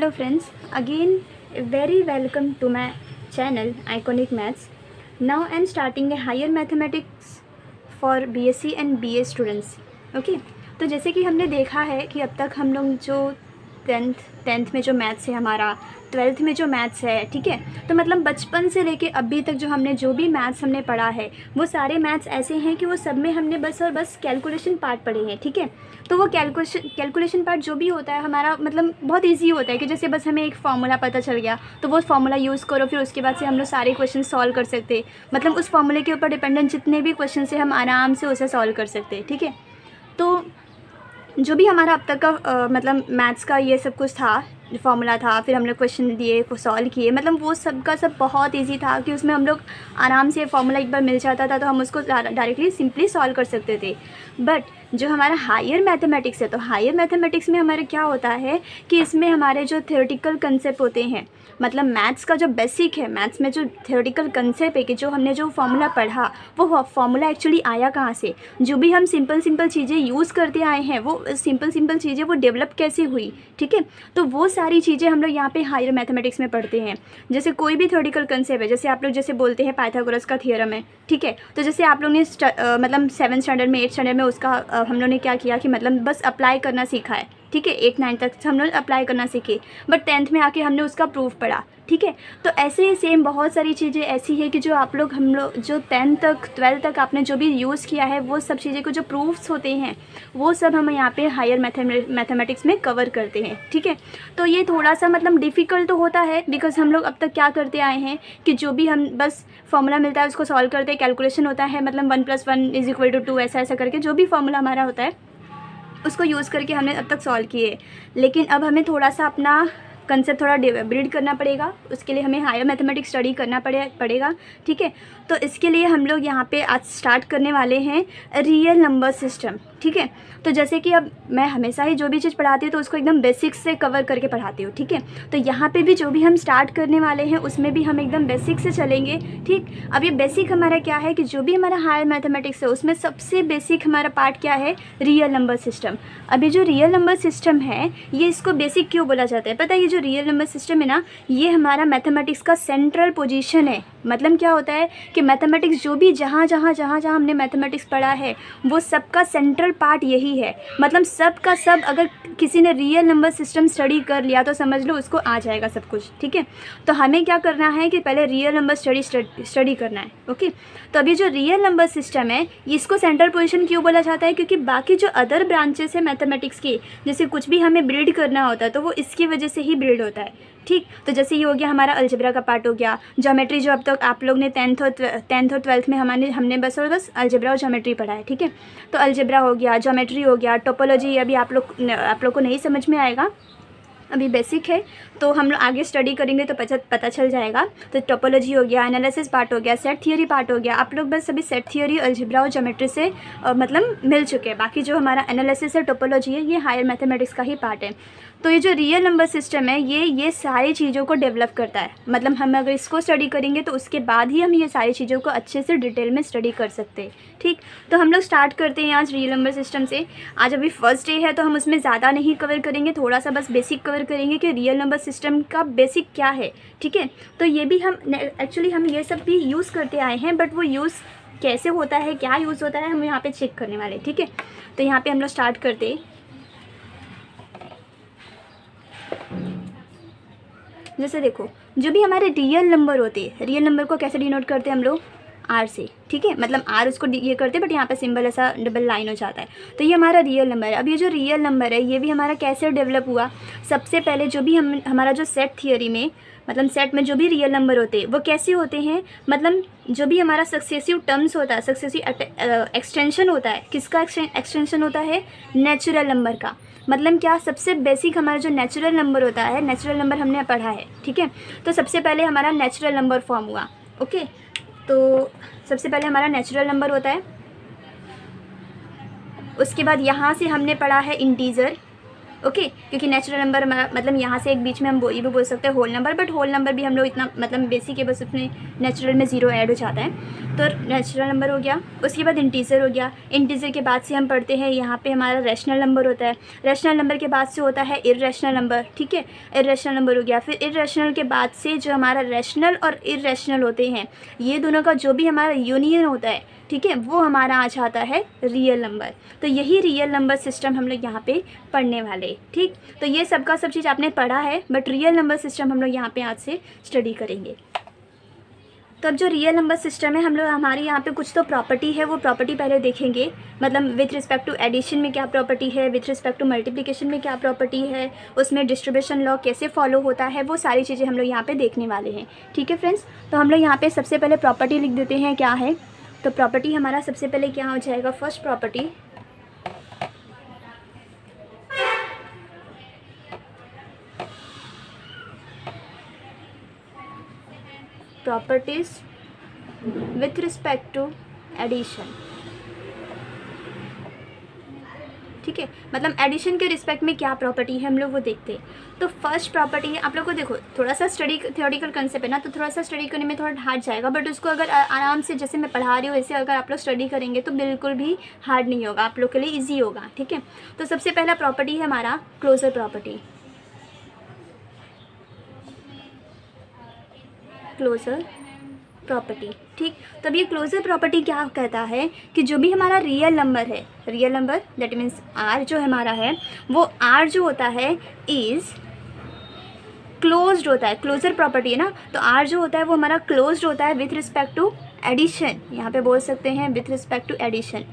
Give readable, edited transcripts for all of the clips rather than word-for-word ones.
Hello friends, again very welcome to my channel Iconic Maths. Now I am starting a higher mathematics for BSc and BA students. Okay, तो जैसे कि हमने देखा है कि अब तक हम लोग जो टेंथ में जो मैथ्स है हमारा, ट्वेल्थ में जो मैथ्स है, ठीक है, तो मतलब बचपन से लेके अभी तक जो भी मैथ्स हमने पढ़ा है वो सारे मैथ्स ऐसे हैं कि वो सब में हमने बस और बस कैलकुलेशन पार्ट पढ़े हैं, ठीक है। तो वो कैलकुलेशन पार्ट जो भी होता है हमारा मतलब बहुत इजी होता है कि जैसे बस हमें एक फार्मूला पता चल गया तो वो फार्मूला यूज़ करो, फिर उसके बाद से हम लोग सारे क्वेश्चन सॉल्व कर सकते हैं। मतलब उस फार्मूले के ऊपर डिपेंडेंट जितने भी क्वेश्चन से हम आराम से उसे सॉल्व कर सकते हैं, ठीक है। तो जो भी हमारा अब तक का मतलब मैथ्स का ये सब कुछ था, फार्मूला था, फिर हमने क्वेश्चन दिए, वो सॉल्व किए, मतलब वो सब का सब बहुत इजी था कि उसमें हम लोग आराम से फार्मूला एक बार मिल जाता था तो हम उसको डायरेक्टली सिंपली सॉल्व कर सकते थे। बट जो हमारा हायर मैथमेटिक्स है, तो हायर मैथमेटिक्स में हमारे क्या होता है कि इसमें हमारे जो थ्योरेटिकल कंसेप्ट होते हैं, मतलब मैथ्स का जो बेसिक है, मैथ्स में जो थ्योरेटिकल कंसेप्ट है कि जो हमने जो फार्मूला पढ़ा वो फार्मूला एक्चुअली आया कहाँ से, जो भी हम सिंपल चीज़ें यूज़ करते आए हैं वो सिंपल चीज़ें वो डेवलप कैसे हुई, ठीक है। तो वो सारी चीज़ें हम लोग यहाँ पे हायर मैथमेटिक्स में पढ़ते हैं। जैसे कोई भी थ्योरेटिकल कंसेप्ट है, जैसे आप लोग जैसे बोलते हैं पाइथागोरस का थ्योरम है, ठीक है, तो जैसे आप लोग ने मतलब 7th स्टैंडर्ड में 8th स्टैंडर्ड में उसका हम लोग ने क्या किया कि मतलब बस अप्लाई करना सीखा है, ठीक है। 8 9 तक हम लोग अप्लाई करना सीखे, बट 10th में आके हमने उसका प्रूफ पढ़ा, ठीक है। तो ऐसे ही सेम बहुत सारी चीज़ें ऐसी है कि जो आप लोग हम लोग जो 10th तक 12th तक आपने जो भी यूज़ किया है वो सब चीज़ें को जो प्रूफ्स होते हैं वो सब हम यहाँ पे हायर मैथमेटिक्स में कवर करते हैं, ठीक है। तो ये थोड़ा सा मतलब डिफ़िकल्ट तो होता है बिकॉज हम लोग अब तक क्या करते आए हैं कि जो भी हम बस फार्मूला मिलता है उसको सॉल्व करते हैं, कैलकुलेशन होता है मतलब 1 + 1 = 2 ऐसा करके जो भी फार्मूला हमारा होता है उसको यूज़ करके हमने अब तक सॉल्व किए। लेकिन अब हमें थोड़ा सा अपना कंसेप्ट थोड़ा बिल्ड करना पड़ेगा, उसके लिए हमें हायर मैथमेटिक्स स्टडी करना पड़ेगा, ठीक है। तो इसके लिए हम लोग यहाँ पे आज स्टार्ट करने वाले हैं रियल नंबर सिस्टम, ठीक है। तो जैसे कि अब मैं हमेशा ही जो भी चीज़ पढ़ाती हूँ तो उसको एकदम बेसिक्स से कवर करके पढ़ाती हूँ, ठीक है। तो यहाँ पे भी जो भी हम स्टार्ट करने वाले हैं उसमें भी हम एकदम बेसिक से चलेंगे, ठीक। अब ये बेसिक हमारा क्या है कि जो भी हमारा हायर मैथमेटिक्स है उसमें सबसे बेसिक हमारा पार्ट क्या है, रियल नंबर सिस्टम। अभी जो रियल नंबर सिस्टम है ये इसको बेसिक क्यों बोला जाता है पता है? ये जो रियल नंबर सिस्टम है ना, ये हमारा मैथमेटिक्स का सेंट्रल पोजीशन है। मतलब क्या होता है कि मैथमेटिक्स जो भी जहाँ हमने मैथमेटिक्स पढ़ा है वो सबका सेंट्रल पार्ट यही है। मतलब सब का सब अगर किसी ने रियल नंबर सिस्टम स्टडी कर लिया तो समझ लो उसको आ जाएगा सब कुछ, ठीक है। तो हमें क्या करना है कि पहले रियल नंबर स्टडी करना है, ओके। तो अभी जो रियल नंबर सिस्टम है इसको सेंट्रल पोजीशन क्यों बोला जाता है, क्योंकि बाकी जो अदर ब्रांचेस है मैथमेटिक्स की, जैसे कुछ भी हमें बिल्ड करना होता है तो वो इसकी वजह से ही बिल्ड होता है, ठीक। तो जैसे ये हो गया हमारा अलजेब्रा का पार्ट हो गया, ज्योमेट्री जो अब तक आप लोग ने 10th और 12th में हमने बस अलजेब्रा और ज्योमेट्री पढ़ा है, ठीक है। तो अलजेब्रा हो गया, ज्योमेट्री हो गया, टोपोलॉजी अभी आप लोग को नहीं समझ में आएगा, अभी बेसिक है, तो हम लोग आगे स्टडी करेंगे तो पता चल जाएगा। तो टोपोलॉजी हो गया, एनालिसिस पार्ट हो गया, सेट थियोरी पार्ट हो गया। आप लोग बस अभी सेट थियोरी, अलजेब्रा और ज्योमेट्री से मतलब मिल चुके हैं। बाकी जो हमारा एनालिसिस है, टोपोलॉजी है, ये हायर मैथमेटिक्स का ही पार्ट है। तो ये जो रियल नंबर सिस्टम है ये सारी चीज़ों को डेवलप करता है। मतलब हम अगर इसको स्टडी करेंगे तो उसके बाद ही हम ये सारी चीज़ों को अच्छे से डिटेल में स्टडी कर सकते हैं, ठीक। तो हम लोग स्टार्ट करते हैं आज रियल नंबर सिस्टम से। आज अभी फर्स्ट डे है तो हम उसमें ज़्यादा नहीं कवर करेंगे, थोड़ा सा बस बेसिक कवर करेंगे कि रियल नंबर सिस्टम का बेसिक क्या है, ठीक है। तो ये भी हम एक्चुअली हम ये सब भी यूज़ करते आए हैं, बट वो यूज़ कैसे होता है, क्या यूज़ होता है, हम यहाँ पे चेक करने वाले, ठीक है। तो यहाँ पे हम लोग स्टार्ट करते हैं। जैसे देखो जो भी हमारे रियल नंबर होते हैं, रियल नंबर को कैसे डिनोट करते हैं हम लोग, आर से, ठीक है। मतलब आर उसको ये करते हैं बट यहाँ पे सिंबल ऐसा डबल लाइन हो जाता है, तो ये हमारा रियल नंबर है। अब ये जो रियल नंबर है ये भी हमारा कैसे डेवलप हुआ, सबसे पहले जो भी हमारा जो सेट थियोरी में, मतलब सेट में जो भी रियल नंबर होते हैं वो कैसे होते हैं, मतलब जो भी हमारा सक्सेसिव टर्म्स होता है, सक्सेसिव एक्सटेंशन होता है, किसका एक्सटेंशन होता है, नेचुरल नंबर का। मतलब क्या, सबसे बेसिक हमारा जो नेचुरल नंबर होता है, नेचुरल नंबर हमने पढ़ा है, ठीक है। तो सबसे पहले हमारा नेचुरल नंबर फॉर्म हुआ, ओके। तो सबसे पहले हमारा नेचुरल नंबर होता है, उसके बाद यहाँ से हमने पढ़ा है इंटीजर, ओके, क्योंकि नेचुरल नंबर मतलब यहाँ से एक बीच में हम ये भी बोल सकते हैं whole number, but whole number भी हम लोग इतना मतलब बेसिक है, बस उसमें नेचुरल में 0 ऐड हो जाता है। तो नेचुरल नंबर हो गया, उसके बाद इंटीजर हो गया। इंटीजर के बाद से हम पढ़ते हैं यहाँ पे हमारा रैशनल नंबर होता है। रैशनल नंबर के बाद से होता है इर्रेशनल नंबर, ठीक है, इर्रेशनल नंबर हो गया। फिर इर्रेशनल के बाद से जो हमारा रैशनल और इर्रेशनल होते हैं, ये दोनों का जो भी हमारा यूनियन होता है, ठीक है, वो हमारा आ जाता है रियल नंबर। तो यही रियल नंबर सिस्टम हम लोग यहाँ पे पढ़ने वाले, ठीक। तो ये सबका सब चीज़ आपने पढ़ा है, बट रियल नंबर सिस्टम हम लोग यहाँ पे आज से स्टडी करेंगे। तो अब जो रियल नंबर सिस्टम है, हम लोग हमारे यहाँ पे कुछ तो प्रॉपर्टी है, वो प्रॉपर्टी पहले देखेंगे। मतलब विथ रिस्पेक्ट टू एडिशन में क्या प्रॉपर्टी है, विथ रिस्पेक्ट टू मल्टीप्लिकेशन में क्या प्रॉपर्टी है, उसमें डिस्ट्रीब्यूशन लॉ कैसे फॉलो होता है, वो सारी चीज़ें हम लोग यहाँ पे देखने वाले हैं, ठीक है फ्रेंड्स। तो हम लोग यहाँ पे सबसे पहले प्रॉपर्टी लिख देते हैं क्या है। तो प्रॉपर्टी हमारा सबसे पहले क्या हो जाएगा, first property, properties with respect to addition, ठीक है, मतलब एडिशन के रिस्पेक्ट में क्या प्रॉपर्टी है हम लोग वो देखते हैं। तो फर्स्ट प्रॉपर्टी है, आप लोग को देखो थोड़ा सा स्टडी थ्योरेटिकल कंसेप्ट है ना, तो थोड़ा सा स्टडी करने में थोड़ा हार्ड जाएगा, बट उसको अगर आराम से जैसे मैं पढ़ा रही हूँ वैसे अगर आप लोग स्टडी करेंगे तो बिल्कुल भी हार्ड नहीं होगा, आप लोग के लिए ईजी होगा, ठीक है। तो सबसे पहला प्रॉपर्टी है हमारा क्लोजर प्रॉपर्टी, क्लोजर प्रॉपर्टी, ठीक। तब ये क्लोजर प्रॉपर्टी क्या कहता है कि जो भी हमारा रियल नंबर है, real number that means R जो हमारा है, वो आर जो होता है इज़ क्लोज्ड होता है, क्लोजर प्रॉपर्टी है ना, तो आर जो होता है वो हमारा क्लोज्ड होता है विथ रिस्पेक्ट टू एडिशन, यहाँ पे बोल सकते हैं with respect to addition.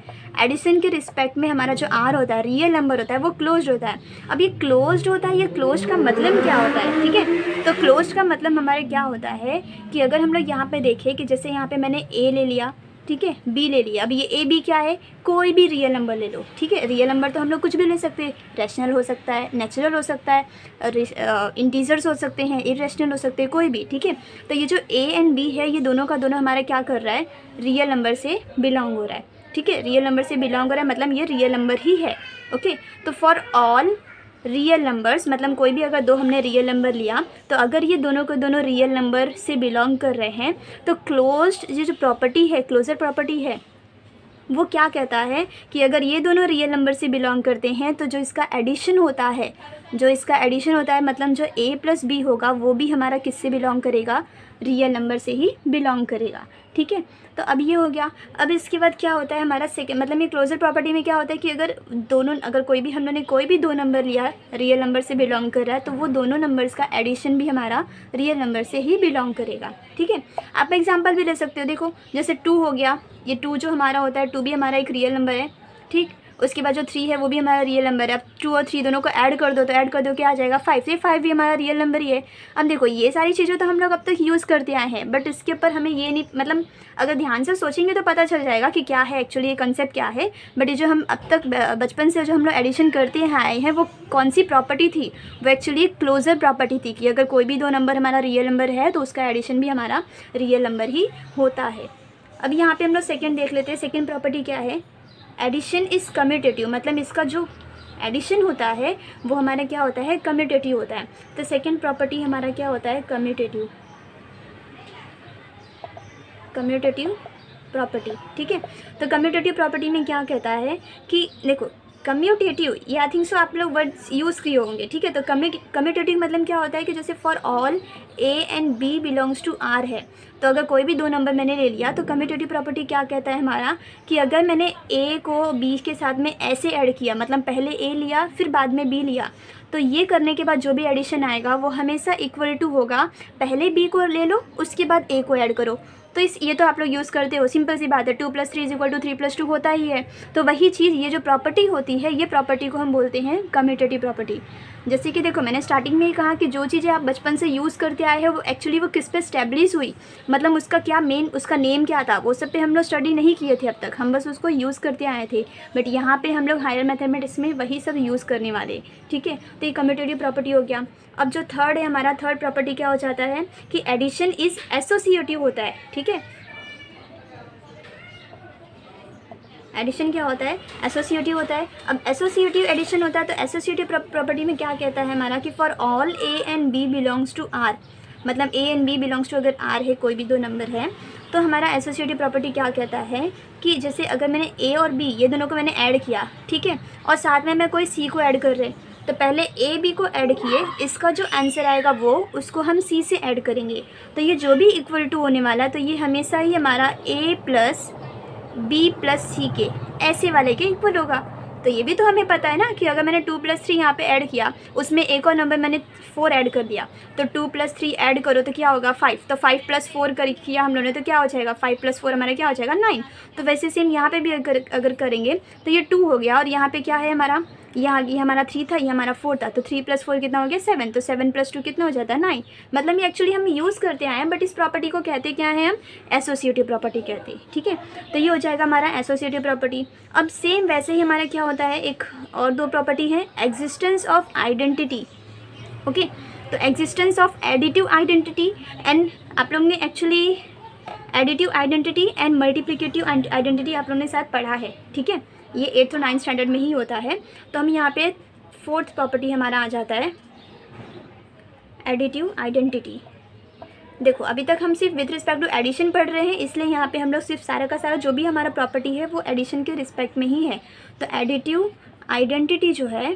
Addition के रिस्पेक्ट में हमारा जो आर होता है, रियल नंबर होता है, वो क्लोज्ड होता है। अब ये क्लोज्ड होता है, ये क्लोज्ड का मतलब क्या होता है, ठीक है। तो क्लोज्ड का मतलब हमारे क्या होता है कि अगर हम लोग यहाँ पे देखें कि जैसे यहाँ पे मैंने ए ले लिया, ठीक है, बी ले लिया। अब ये ए बी क्या है, कोई भी रियल नंबर ले लो, ठीक है। रियल नंबर तो हम लोग कुछ भी ले सकते हैं, रैशनल हो सकता है, नेचुरल हो सकता है, इंटीजर्स हो सकते हैं, इरेशनल हो सकते हैं, कोई भी, ठीक है। तो ये जो ए एंड बी है, ये दोनों का दोनों हमारा क्या कर रहा है, रियल नंबर से बिलोंग हो रहा है, ठीक है। रियल नंबर से बिलोंग हो रहा है मतलब ये रियल नंबर ही है, ओके। तो फॉर ऑल रियल नंबर्स, मतलब कोई भी अगर दो हमने रियल नंबर लिया, तो अगर ये दोनों को दोनों रियल नंबर से बिलोंग कर रहे हैं, तो क्लोज्ड ये जो प्रॉपर्टी है, क्लोजर प्रॉपर्टी है, वो क्या कहता है कि अगर ये दोनों रियल नंबर से बिलोंग करते हैं, तो जो इसका एडिशन होता है, जो इसका एडिशन होता है मतलब जो a प्लस बी होगा, वो भी हमारा किससे बिलोंग करेगा, रियल नंबर से ही बिलोंग करेगा, ठीक है। तो अब ये हो गया। अब इसके बाद क्या होता है हमारा सेकेंड, मतलब ये क्लोजर प्रॉपर्टी में क्या होता है कि अगर कोई भी हम लोगों ने कोई भी दो नंबर लिया रियल नंबर से बिलोंग कर रहा है, तो वो दोनों नंबर्स का एडिशन भी हमारा रियल नंबर से ही बिलोंग करेगा, ठीक है। आप एग्जांपल भी ले सकते हो, देखो जैसे 2 हो गया, ये 2 जो हमारा होता है, 2 भी हमारा एक रियल नंबर है, ठीक। उसके बाद जो 3 है वो भी हमारा रियल नंबर है। अब 2 और 3 दोनों को ऐड कर दो, तो ऐड कर दो क्या आ जाएगा, 5। ये 5 भी हमारा रियल नंबर ही है। अब देखो ये सारी चीज़ें तो हम लोग अब तक यूज़ करते आए हैं, बट इसके ऊपर हमें ये नहीं, मतलब अगर ध्यान से सोचेंगे तो पता चल जाएगा कि क्या है एक्चुअली, ये कंसेप्ट क्या है। बट ये जो हम अब तक बचपन से जो हम लोग एडिशन करते हैं आए हैं, वो कौन सी प्रॉपर्टी थी, वो एक्चुअली क्लोजर प्रॉपर्टी थी कि अगर कोई भी दो नंबर हमारा रियल नंबर है तो उसका एडिशन भी हमारा रियल नंबर ही होता है। अब यहाँ पे हम लोग सेकेंड देख लेते हैं। सेकेंड प्रॉपर्टी क्या है, एडिशन इज़ कम्यूटेटिव, मतलब इसका जो एडिशन होता है वो हमारा क्या होता है, कम्यूटेटिव होता है। तो सेकेंड प्रॉपर्टी हमारा क्या होता है, कम्यूटेटिव, कम्यूटेटिव प्रॉपर्टी, ठीक है। तो कम्यूटेटिव प्रॉपर्टी में क्या कहता है कि देखो कम्यूटेटिव, ये आई थिंक सो आप लोग वर्ड्स यूज़ किए होंगे, ठीक है। तो कम्यूटेटिव मतलब क्या होता है कि जैसे for all A and B belongs to R है, तो अगर कोई भी दो नंबर मैंने ले लिया, तो कम्यूटेटिव प्रॉपर्टी क्या कहता है हमारा कि अगर मैंने ए को बी के साथ में ऐसे ऐड किया, मतलब पहले ए लिया फिर बाद में बी लिया, तो ये करने के बाद जो भी एडिशन आएगा वो हमेशा इक्वल टू होगा, पहले बी को ले लो उसके बाद ए को ऐड करो। तो ये तो आप लोग यूज़ करते हो, सिंपल सी बात है, 2 + 3 = 3 + 2 होता ही है। तो वही चीज़, ये जो प्रॉपर्टी होती है, ये प्रॉपर्टी को हम बोलते हैं कम्यूटेटिव प्रॉपर्टी। जैसे कि देखो मैंने स्टार्टिंग में ही कहा कि जो चीज़ें आप बचपन से यूज़ करते आए हैं वो एक्चुअली वो किस पे स्टैब्लिश हुई, मतलब उसका क्या मेन, उसका नेम क्या था, वो सब पे हम लोग स्टडी नहीं किए थे अब तक, हम बस उसको यूज़ करते आए थे। बट यहाँ पे हम लोग हायर मैथमेटिक्स में वही सब यूज़ करने वाले, ठीक है। तो ये कम्यूटेटिव प्रॉपर्टी हो गया। अब जो थर्ड है हमारा, थर्ड प्रॉपर्टी क्या हो जाता है कि एडिशन इज़ एसोसिएटिव होता है, ठीक है। एडिशन क्या होता है, एसोसिएटिव होता है। अब एसोसिएटिव एडिशन होता है तो एसोसिएटिव प्रॉपर्टी में क्या कहता है हमारा कि for all A and B belongs to R, मतलब A and B belongs to अगर आर है, कोई भी दो नंबर है, तो हमारा एसोसिएटिव प्रॉपर्टी क्या कहता है कि जैसे अगर मैंने ए और बी ये दोनों को मैंने ऐड किया, ठीक है, और साथ में मैं कोई सी को ऐड कर रहे, तो पहले ए बी को ऐड किए, इसका जो आंसर आएगा वो उसको हम सी से ऐड करेंगे, तो ये जो भी इक्वल टू होने वाला है तो ये हमेशा ही हमारा ए प्लस बी प्लस सी के ऐसे वाले के इक्वल होगा। तो ये भी तो हमें पता है ना कि अगर मैंने 2 + 3 यहाँ पे ऐड किया, उसमें एक और नंबर मैंने 4 ऐड कर दिया, तो 2 + 3 ऐड करो तो क्या होगा 5, तो 5 + 4 किया हम लोगों ने तो क्या हो जाएगा 5 + 4 हमारा क्या हो जाएगा 9। तो वैसे सेम यहाँ पे भी अगर करेंगे तो ये 2 हो गया, और यहाँ पे क्या है हमारा, यहाँ ये हमारा 3 था, ये हमारा 4 था, तो 3 + 4 कितना हो गया 7, तो 7 + 2 कितना हो जाता है 9। मतलब ये एक्चुअली हम यूज़ करते आए हैं, बट इस प्रॉपर्टी को कहते क्या है हम, एसोसिएटिव प्रॉपर्टी कहते हैं, ठीक है। तो ये हो जाएगा हमारा एसोसिएटिव प्रॉपर्टी। अब सेम वैसे ही हमारा क्या होता है, एक और दो प्रॉपर्टी है, एग्जिस्टेंस ऑफ आइडेंटिटी, ओके। तो existence of additive identity and आप लोग ने actually additive identity and multiplicative identity आप लोगों ने साथ पढ़ा है, ठीक है, ये 8th और 9th स्टैंडर्ड में ही होता है। तो हम यहाँ पे 4th प्रॉपर्टी हमारा आ जाता है एडिटिव आइडेंटिटी। देखो अभी तक हम सिर्फ विद रिस्पेक्ट टू एडिशन पढ़ रहे हैं, इसलिए यहाँ पे हम लोग सिर्फ सारा का सारा जो भी हमारा प्रॉपर्टी है वो एडिशन के रिस्पेक्ट में ही है। तो एडिटिव आइडेंटिटी जो है,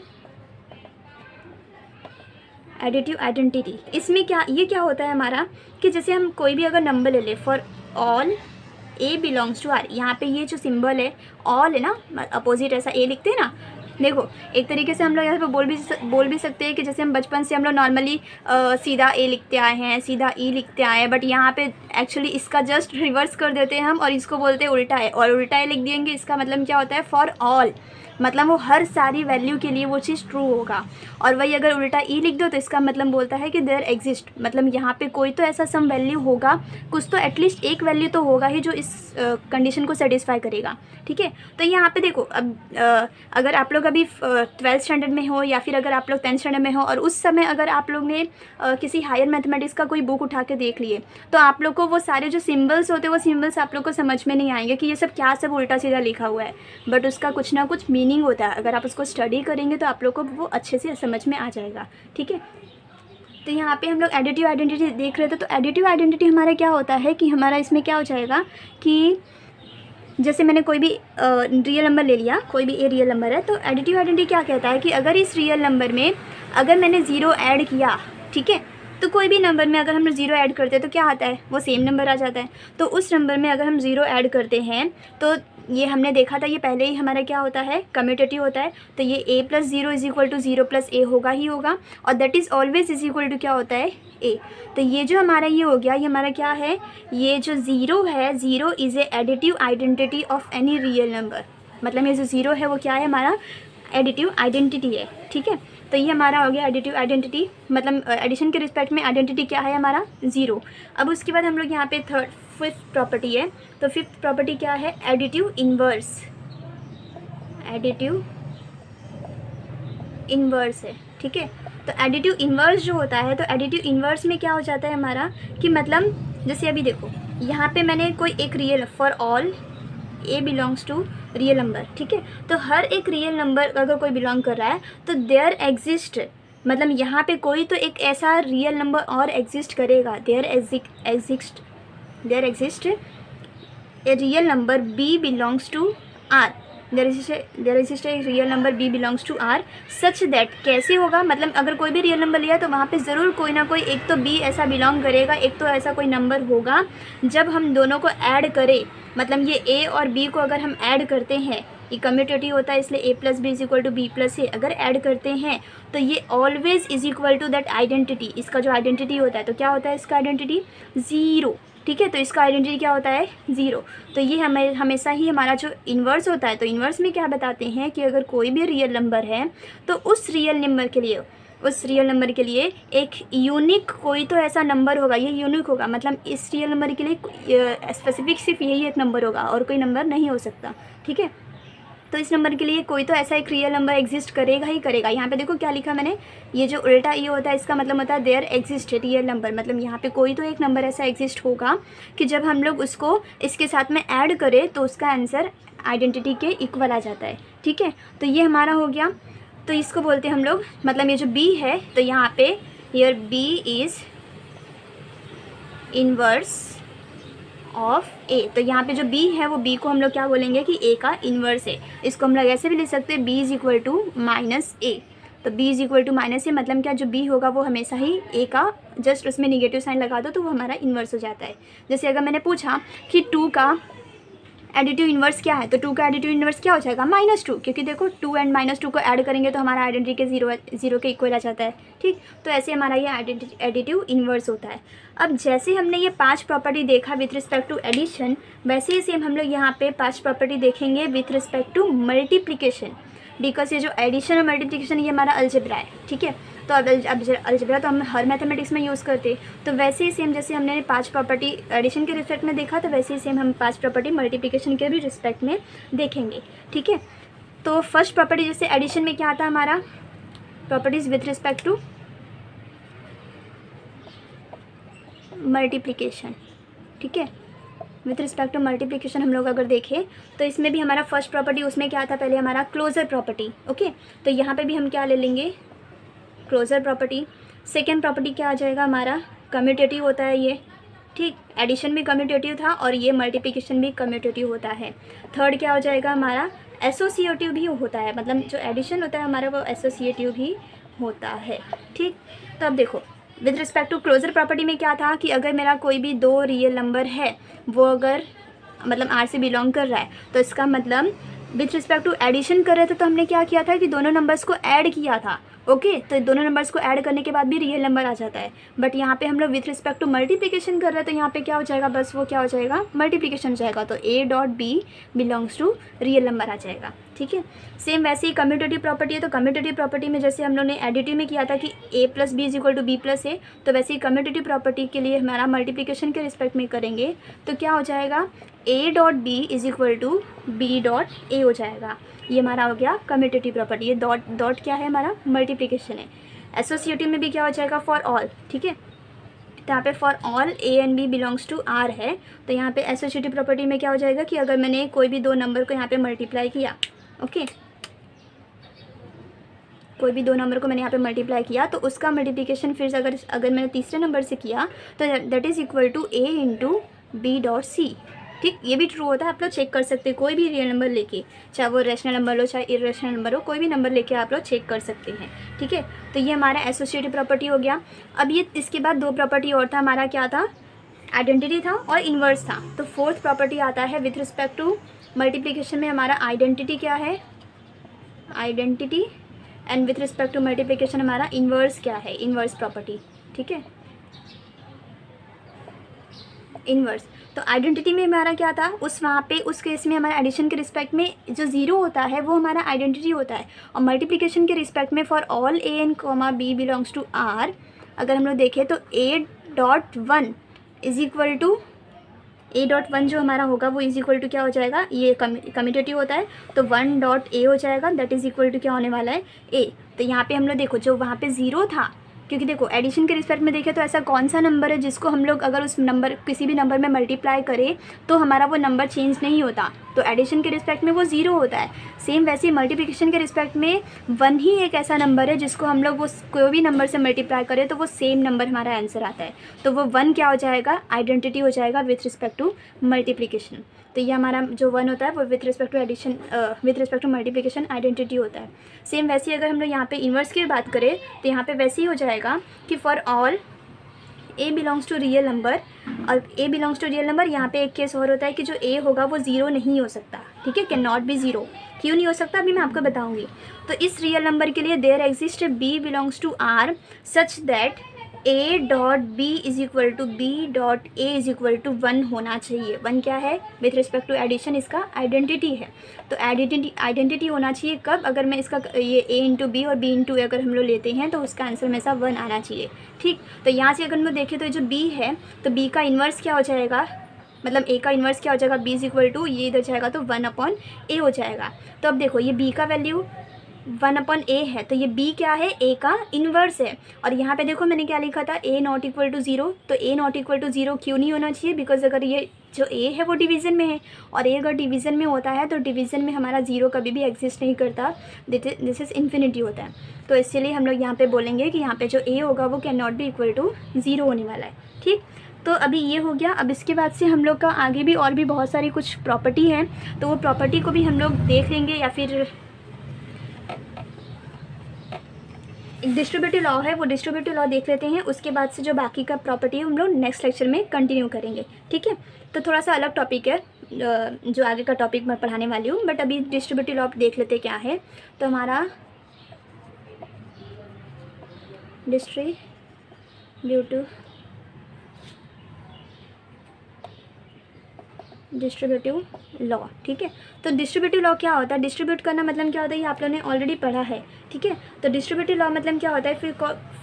एडिटिव आइडेंटिटी, इसमें क्या ये क्या होता है हमारा कि जैसे हम कोई भी अगर नंबर ले ले, for all A belongs to R, यहाँ पे ये जो सिंबल है ऑल है ना, अपोजिट ऐसा ए लिखते हैं ना। देखो एक तरीके से हम लोग यहाँ पे बोल भी सकते हैं कि जैसे हम बचपन से हम लोग नॉर्मली सीधा ए लिखते आए हैं, सीधा ई लिखते आए हैं, बट यहाँ पे एक्चुअली इसका जस्ट रिवर्स कर देते हैं हम और इसको बोलते हैं उल्टा है, और उल्टा है लिख देंगे। इसका मतलब क्या होता है, फॉर ऑल, मतलब वो हर सारी वैल्यू के लिए वो चीज़ ट्रू होगा। और वही अगर उल्टा ई लिख दो तो इसका मतलब बोलता है कि देयर एग्जिस्ट, मतलब यहाँ पे कोई तो ऐसा सम वैल्यू होगा, कुछ तो एटलीस्ट एक वैल्यू तो होगा ही जो इस कंडीशन को सेटिस्फाई करेगा, ठीक है। तो यहाँ पे देखो अब अगर आप लोग अभी 12th स्टैंडर्ड में हो या फिर अगर आप लोग 10th स्टैंडर्ड में हो और उस समय अगर आप लोग ने किसी हायर मैथमेटिक्स का कोई बुक उठा के देख लिए, तो आप लोग को वो सारे जो सिम्बल्स होते हैं वो सिम्बल्स आप लोग को समझ में नहीं आएंगे कि ये सब क्या सब उल्टा सीधा लिखा हुआ है, बट उसका कुछ ना कुछ मीनिंग होता है। अगर आप उसको स्टडी करेंगे तो आप लोग को वो अच्छे से समझ में आ जाएगा, ठीक है। तो यहाँ पे हम लोग एडिटिव आइडेंटिटी देख रहे थे। तो एडिटिव आइडेंटिटी हमारा क्या होता है कि हमारा इसमें क्या हो जाएगा कि जैसे मैंने कोई भी रियल नंबर ले लिया, कोई भी ए रियल नंबर है, तो एडिटिव आइडेंटिटी क्या कहता है कि अगर इस रियल नंबर में अगर मैंने 0 ऐड किया, ठीक है, तो कोई भी नंबर में अगर हम 0 ऐड करते हैं तो क्या आता है, वो सेम नंबर आ जाता है। तो उस नंबर में अगर हम 0 ऐड करते हैं तो ये हमने देखा था, ये पहले ही हमारा क्या होता है, कम्यूटेटिव होता है। तो ये a + 0 = 0 + a होगा ही होगा, और दैट इज़ ऑलवेज = क्या होता है, a। तो ये जो हमारा ये हो गया, ये हमारा क्या है, ये जो 0 है, 0 is a additive identity of any real number. मतलब ये जो 0 है वो क्या है, हमारा एडिटिव आइडेंटिटी है, ठीक है। तो ये हमारा हो गया एडिटिव आइडेंटिटी, मतलब एडिशन के रिस्पेक्ट में आइडेंटिटी क्या है हमारा 0। अब उसके बाद हम लोग यहाँ पे 5th प्रॉपर्टी है। तो 5th प्रॉपर्टी क्या है, एडिटिव इन्वर्स, एडिटिव इन्वर्स है, ठीक है। तो एडिटिव इन्वर्स जो होता है, तो एडिटिव इन्वर्स में क्या हो जाता है हमारा कि मतलब जैसे अभी देखो यहाँ पे मैंने कोई एक real, for all A belongs to real number, ठीक है। तो हर एक रियल नंबर अगर कोई बिलोंग कर रहा है तो देयर एग्जिस्ट, मतलब यहाँ पे कोई तो एक ऐसा रियल नंबर और एग्जिस्ट करेगा, there exist a real number B belongs to R, there exist a real number B belongs to R such that, कैसे होगा, मतलब अगर कोई भी रियल नंबर लिया तो वहाँ पे ज़रूर कोई ना कोई एक तो बी ऐसा बिलोंग करेगा, एक तो ऐसा कोई नंबर होगा जब हम दोनों को ऐड करें, मतलब ये a और b को अगर हम ऐड करते हैं, ये कम्यूटेटिव होता है इसलिए a + b = b + a, अगर ऐड करते हैं तो ये ऑलवेज = दैट आइडेंटिटी, इसका जो आइडेंटिटी होता है तो क्या होता है इसका आइडेंटिटी 0, ठीक है। तो इसका आइडेंटिटी क्या होता है 0। तो ये हमें हमेशा ही हमारा जो इन्वर्स होता है, तो इन्वर्स में क्या बताते हैं कि अगर कोई भी रियल नंबर है तो उस रियल नंबर के लिए एक यूनिक कोई तो ऐसा नंबर होगा, ये यूनिक होगा, मतलब इस रियल नंबर के लिए स्पेसिफिक सिर्फ यही एक नंबर होगा और कोई नंबर नहीं हो सकता, ठीक है। तो इस नंबर के लिए कोई तो ऐसा एक रियल नंबर एग्जिस्ट करेगा ही करेगा। यहाँ पे देखो क्या लिखा मैंने, ये जो उल्टा ये होता है इसका मतलब होता है देयर एग्जिस्ट रियल नंबर, मतलब यहाँ पे कोई तो एक नंबर ऐसा एग्जिस्ट होगा कि जब हम लोग उसको इसके साथ में ऐड करें तो उसका आंसर आइडेंटिटी के इक्वल आ जाता है। ठीक है, तो ये हमारा हो गया। तो इसको बोलते हैं हम लोग, मतलब ये जो बी है तो यहाँ पे here B is inverse of A. तो यहाँ पे जो b है वो b को हम लोग क्या बोलेंगे कि a का इन्वर्स है। इसको हम लोग ऐसे भी लिख सकते हैं b is equal to minus A. तो b is equal to minus A मतलब क्या, जो b होगा वो हमेशा ही a का जस्ट उसमें निगेटिव साइन लगा दो तो वो हमारा इन्वर्स हो जाता है। जैसे अगर मैंने पूछा कि 2 का एडिटिव इन्वर्स क्या है, तो 2 का एडिटिव इन्वर्स क्या हो जाएगा, -2, क्योंकि देखो 2 एंड -2 को ऐड करेंगे तो हमारा आइडेंटिटी के जीरो के इक्वल आ जाता है। ठीक, तो ऐसे हमारा ये एडिटिव इन्वर्स होता है। अब जैसे हमने ये 5 प्रॉपर्टी देखा विथ रिस्पेक्ट टू एडिशन, वैसे ही सेम हम लोग यहाँ पे 5 प्रॉपर्टी देखेंगे with respect to multiplication, because ये जो एडिशन और मल्टीप्लिकेशन ये हमारा अलजेब्रा है। ठीक है, तो अब अलजेब्रा तो हम हर मैथमेटिक्स में यूज़ करते हैं। तो वैसे ही सेम जैसे हमने 5 प्रॉपर्टी एडिशन के रिस्पेक्ट में देखा, तो वैसे ही सेम हम 5 प्रॉपर्टी मल्टीप्लिकेशन के भी रिस्पेक्ट में देखेंगे। ठीक है, तो फर्स्ट प्रॉपर्टी जैसे एडिशन में क्या आता है हमारा, properties with respect to multiplication. ठीक है, विथ रिस्पेक्ट टू मल्टीप्लिकेशन हम लोग अगर देखें तो इसमें भी हमारा फर्स्ट प्रॉपर्टी उसमें क्या था, पहले हमारा क्लोजर प्रॉपर्टी। ओके, तो यहाँ पे भी हम क्या ले लेंगे, क्लोजर प्रॉपर्टी। सेकेंड प्रॉपर्टी क्या आ जाएगा हमारा, कम्यूटेटिव होता है ये। ठीक, एडिशन भी कम्यूटेटिव था और ये मल्टीप्लिकेशन भी कम्यूटेटिव होता है। थर्ड क्या हो जाएगा हमारा, एसोसिएटिव भी होता है, मतलब जो एडिशन होता है हमारा वो एसोसिएटिव भी होता है। ठीक, तो अब देखो with respect to closure property में क्या था कि अगर मेरा कोई भी 2 रियल नंबर है वो अगर मतलब R से बिलोंग कर रहा है, तो इसका मतलब विथ रिस्पेक्ट टू एडिशन कर रहे थे तो हमने क्या किया था कि दोनों नंबर्स को ऐड किया था। ओके, तो दोनों नंबर्स को ऐड करने के बाद भी रियल नंबर आ जाता है। बट यहाँ पे हम लोग विथ रिस्पेक्ट टू मल्टीप्लिकेशन कर रहे हैं तो यहाँ पे क्या हो जाएगा, बस वो क्या हो जाएगा, मल्टीप्लिकेशन हो जाएगा। तो a dot B belongs to real number आ जाएगा। ठीक है, सेम वैसे ही कम्यूटेटिव प्रॉपर्टी है। तो कम्यूटेटिव प्रॉपर्टी में जैसे हम लोग ने एडिटिव में किया था कि a plus B is equal to B plus A, तो वैसे ही कम्यूटेटिव प्रॉपर्टी के लिए हमारा मल्टीप्लिकेशन के रिस्पेक्ट में करेंगे तो क्या हो जाएगा, a dot B is equal to B dot A हो जाएगा। ये हमारा हो गया कम्यूटेटिव प्रॉपर्टी। ये डॉट क्या है हमारा, मल्टीप्लिकेशन है। एसोसिएटिव में भी क्या हो जाएगा, फॉर ऑल। ठीक है, तो यहाँ पे for all A and B belongs to R है, तो यहाँ पे एसोसिएटिव प्रॉपर्टी में क्या हो जाएगा कि अगर मैंने कोई भी 2 नंबर को यहाँ पे मल्टीप्लाई किया, ओके, कोई भी 2 नंबर को मैंने यहाँ पे मल्टीप्लाई किया तो उसका मल्टीप्लिकेशन फिर अगर मैंने तीसरे नंबर से किया तो that is equal to A into B dot C. ठीक, ये भी ट्रू होता है, आप लोग चेक कर सकते हैं कोई भी रियल नंबर लेके, चाहे वो रैशनल नंबर हो चाहे इरेशनल नंबर हो, कोई भी नंबर लेके आप लोग चेक कर सकते हैं। ठीक है, तो ये हमारा एसोसिएटिव प्रॉपर्टी हो गया। अब ये इसके बाद 2 प्रॉपर्टी और था, हमारा क्या था, आइडेंटिटी था और इन्वर्स था। तो फोर्थ प्रॉपर्टी आता है विथ रिस्पेक्ट टू मल्टीप्लिकेशन में हमारा आइडेंटिटी क्या है, identity, and with respect to multiplication हमारा इन्वर्स क्या है, इन्वर्स प्रॉपर्टी। ठीक है, इन्वर्स। तो आइडेंटिटी में हमारा क्या था, वहाँ पे उस केस में हमारा एडिशन के रिस्पेक्ट में जो 0 होता है वो हमारा आइडेंटिटी होता है, और मल्टीप्लिकेशन के रिस्पेक्ट में for all A N comma B belongs to R अगर हम लोग देखें तो a dot 1 is equal to a dot 1 जो हमारा होगा वो इज इक्वल टू क्या हो जाएगा, ये कम्यूटेटिव होता है तो 1 डॉट ए हो जाएगा, दैट इज इक्वल टू क्या होने वाला है, a। तो यहाँ पे हम लोग देखो जो वहाँ पे 0 था, क्योंकि देखो एडिशन के रिस्पेक्ट में देखें तो ऐसा कौन सा नंबर है जिसको हम लोग अगर उस नंबर किसी भी नंबर में मल्टीप्लाई करें तो हमारा वो नंबर चेंज नहीं होता, तो एडिशन के रिस्पेक्ट में वो 0 होता है। सेम वैसे ही मल्टीप्लिकेशन के रिस्पेक्ट में 1 ही एक ऐसा नंबर है जिसको हम लोग वो कोई भी नंबर से मल्टीप्लाई करें तो वो सेम नंबर हमारा आंसर आता है, तो वो 1 क्या हो जाएगा, आइडेंटिटी हो जाएगा विथ रिस्पेक्ट टू मल्टीप्लिकेशन। तो ये हमारा जो 1 होता है वो with respect to addition with respect to multiplication identity होता है। सेम वैसे ही अगर हम लोग यहाँ पे इन्वर्स की बात करें तो यहाँ पे वैसे ही हो जाएगा कि for all a belongs to real number, और a belongs to real number यहाँ पे एक केस और होता है कि जो a होगा वो 0 नहीं हो सकता। ठीक है, कैन नॉट बी 0। क्यों नहीं हो सकता अभी मैं आपको बताऊंगी। तो इस रियल नंबर के लिए there exist b belongs to r such that a dot b is equal to b dot a is equal to 1 होना चाहिए। 1 क्या है, विथ रिस्पेक्ट टू एडिशन इसका आइडेंटिटी है, तो आइडेंटिटी होना चाहिए कब, अगर मैं इसका ये a इंटू बी और b इंटू अगर हम लोग लेते हैं तो उसका आंसर हमेशा 1 आना चाहिए। ठीक, तो यहाँ से अगर हम लोग देखें तो जो b है तो b का इन्वर्स क्या हो जाएगा, मतलब a का इन्वर्स क्या हो जाएगा, b इज इक्वल टू, ये इधर जाएगा तो 1/a हो जाएगा। तो अब देखो ये b का वैल्यू 1/a है, तो ये b क्या है, a का इन्वर्स है। और यहाँ पे देखो मैंने क्या लिखा था, a नॉट इक्वल टू 0, तो a नॉट इक्वल टू 0 क्यों नहीं होना चाहिए, बिकॉज अगर ये जो a है वो डिवीज़न में है, और a अगर डिवीज़न में होता है तो डिवीज़न में हमारा 0 कभी भी एग्जिस्ट नहीं करता, दिस इज़ इन्फिनिटी होता है। तो इसीलिए हम लोग यहाँ पे बोलेंगे कि यहाँ पे जो a होगा वो can not be equal to 0 होने वाला है। ठीक, तो अभी ये हो गया। अब इसके बाद से हम लोग का आगे भी और भी बहुत सारी कुछ प्रॉपर्टी है, तो वो प्रॉपर्टी को भी हम लोग देख लेंगे, या फिर एक डिस्ट्रीब्यूटिव लॉ है वो डिस्ट्रीब्यूटिव लॉ देख लेते हैं। उसके बाद से जो बाकी का प्रॉपर्टी है हम लोग नेक्स्ट लेक्चर में कंटिन्यू करेंगे। ठीक है, तो थोड़ा सा अलग टॉपिक है जो आगे का टॉपिक मैं पढ़ाने वाली हूँ, बट अभी डिस्ट्रीब्यूटिव लॉ देख लेते क्या है। तो हमारा डिस्ट्रीब्यूटिव लॉ, ठीक है। तो डिस्ट्रीब्यूटिव लॉ क्या होता है, डिस्ट्रीब्यूट करना मतलब क्या होता है, ये आप लोगों ने ऑलरेडी पढ़ा है। ठीक है, तो डिस्ट्रीब्यूटिव लॉ मतलब क्या होता है, फिर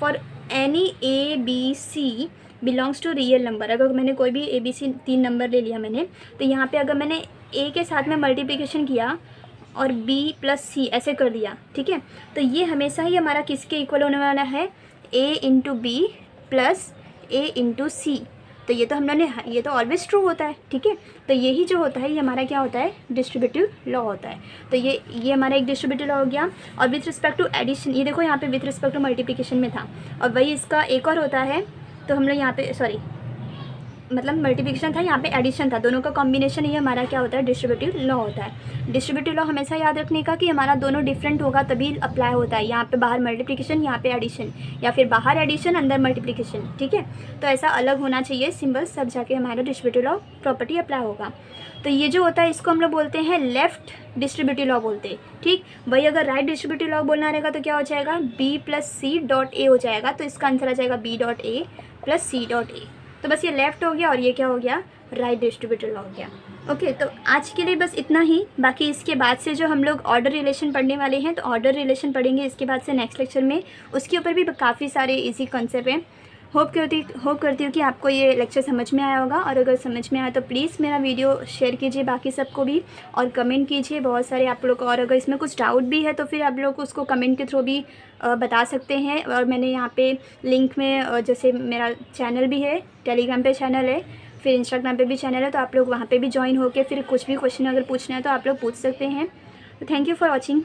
for any A B C belongs to real number, अगर मैंने कोई भी ए बी सी 3 नंबर ले लिया मैंने, तो यहाँ पे अगर मैंने ए के साथ में मल्टीप्लिकेशन किया और बी प्लस सी ऐसे कर दिया, ठीक है, तो ये हमेशा ही हमारा किसके इक्वल होने वाला है, ए इंटू बी प्लस ए इंटू सी। तो ये तो हम लोगों ने, ये तो ऑलवेज ट्रू होता है। ठीक है, तो यही जो होता है ये हमारा क्या होता है, डिस्ट्रीब्यूटिव लॉ होता है। तो ये हमारा एक डिस्ट्रीब्यूटिव लॉ हो गया। और विथ रिस्पेक्ट टू एडिशन, ये देखो यहाँ पे विथ रिस्पेक्ट टू मल्टीप्लिकेशन में था, और वही इसका एक और होता है। तो हम लोग यहाँ पे सॉरी मतलब मल्टीप्लिकेशन था, यहाँ पे एडिशन था, दोनों का कॉम्बिनेशन ये हमारा क्या होता है, डिस्ट्रीब्यूटिव लॉ होता है। डिस्ट्रीब्यूटिव लॉ हमेशा याद रखने का कि हमारा दोनों डिफरेंट होगा तभी अप्लाई होता है। यहाँ पे बाहर मल्टीप्लिकेशन, यहाँ पे एडिशन, या फिर बाहर एडिशन अंदर मल्टीप्लिकेशन। ठीक है, तो ऐसा अलग होना चाहिए सिंबल्स, सब जाके हमारा डिस्ट्रीब्यूटिव लॉ प्रॉपर्टी अप्लाई होगा। तो ये जो होता है इसको हम लोग बोलते हैं लेफ्ट डिस्ट्रीब्यूटिव लॉ बोलते हैं। ठीक, वही अगर राइट डिस्ट्रीब्यूटिव लॉ बोलना रहेगा तो क्या हो जाएगा, B plus C dot A हो जाएगा। तो इसका आंसर आ जाएगा B dot A plus C dot A. तो बस ये लेफ्ट हो गया और ये क्या हो गया, राइट डिस्ट्रीब्यूटिव लॉ हो गया। ओके, तो आज के लिए बस इतना ही। बाकी इसके बाद से जो हम लोग ऑर्डर रिलेशन पढ़ने वाले हैं, तो ऑर्डर रिलेशन पढ़ेंगे इसके बाद से नेक्स्ट लेक्चर में। उसके ऊपर भी काफ़ी सारे इजी कॉन्सेप्ट हैं। होप करती हूँ कि आपको ये लेक्चर समझ में आया होगा, और अगर समझ में आया तो प्लीज़ मेरा वीडियो शेयर कीजिए बाकी सबको भी, और कमेंट कीजिए बहुत सारे आप लोग। और अगर इसमें कुछ डाउट भी है तो फिर आप लोग उसको कमेंट के थ्रू भी बता सकते हैं। और मैंने यहाँ पे लिंक में जैसे मेरा चैनल भी है, टेलीग्राम पे चैनल है, फिर इंस्टाग्राम पे भी चैनल है, तो आप लोग वहाँ पे भी ज्वाइन होकर फिर कुछ भी क्वेश्चन अगर पूछना है तो आप लोग पूछ सकते हैं। Thank you for watching.